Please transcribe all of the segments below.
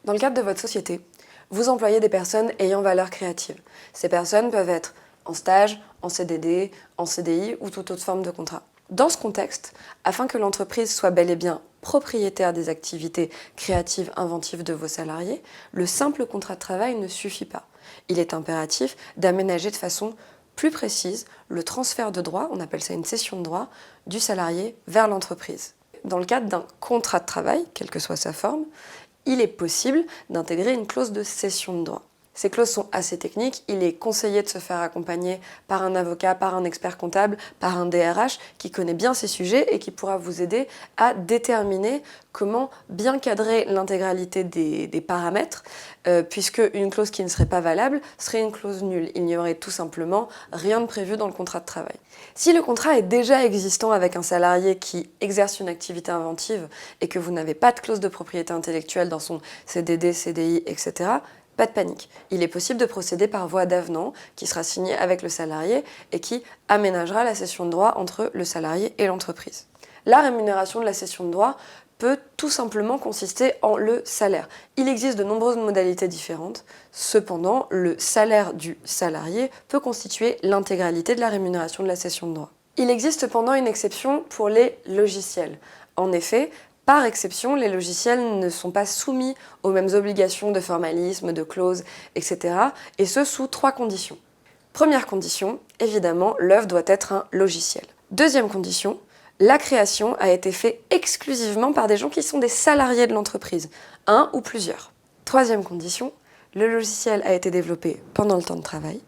Dans le cadre de votre société, vous employez des personnes ayant valeur créative. Ces personnes peuvent être en stage, en CDD, en CDI ou toute autre forme de contrat. Dans ce contexte, afin que l'entreprise soit bel et bien propriétaire des activités créatives, inventives de vos salariés, le simple contrat de travail ne suffit pas. Il est impératif d'aménager de façon plus précise le transfert de droits, on appelle ça une cession de droits, du salarié vers l'entreprise. Dans le cadre d'un contrat de travail, quelle que soit sa forme, il est possible d'intégrer une clause de cession de droits. Ces clauses sont assez techniques, il est conseillé de se faire accompagner par un avocat, par un expert comptable, par un DRH qui connaît bien ces sujets et qui pourra vous aider à déterminer comment bien cadrer l'intégralité des paramètres, puisque une clause qui ne serait pas valable serait une clause nulle. Il n'y aurait tout simplement rien de prévu dans le contrat de travail. Si le contrat est déjà existant avec un salarié qui exerce une activité inventive et que vous n'avez pas de clause de propriété intellectuelle dans son CDD, CDI, etc., pas de panique. Il est possible de procéder par voie d'avenant qui sera signé avec le salarié et qui aménagera la cession de droits entre le salarié et l'entreprise. La rémunération de la cession de droits peut tout simplement consister en le salaire. Il existe de nombreuses modalités différentes. Cependant, le salaire du salarié peut constituer l'intégralité de la rémunération de la cession de droits. Il existe cependant une exception pour les logiciels. En effet, par exception, les logiciels ne sont pas soumis aux mêmes obligations de formalisme, de clauses, etc. Et ce, sous 3 conditions. Première condition, évidemment, l'œuvre doit être un logiciel. Deuxième condition, la création a été faite exclusivement par des gens qui sont des salariés de l'entreprise, un ou plusieurs. Troisième condition, le logiciel a été développé pendant le temps de travail,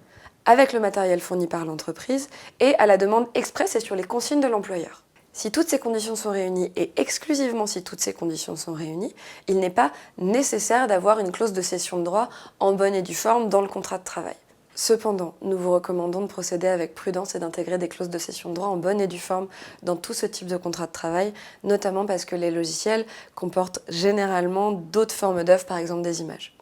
avec le matériel fourni par l'entreprise et à la demande expresse et sur les consignes de l'employeur. Si toutes ces conditions sont réunies, et exclusivement si toutes ces conditions sont réunies, il n'est pas nécessaire d'avoir une clause de cession de droits en bonne et due forme dans le contrat de travail. Cependant, nous vous recommandons de procéder avec prudence et d'intégrer des clauses de cession de droits en bonne et due forme dans tout ce type de contrat de travail, notamment parce que les logiciels comportent généralement d'autres formes d'œuvres, par exemple des images.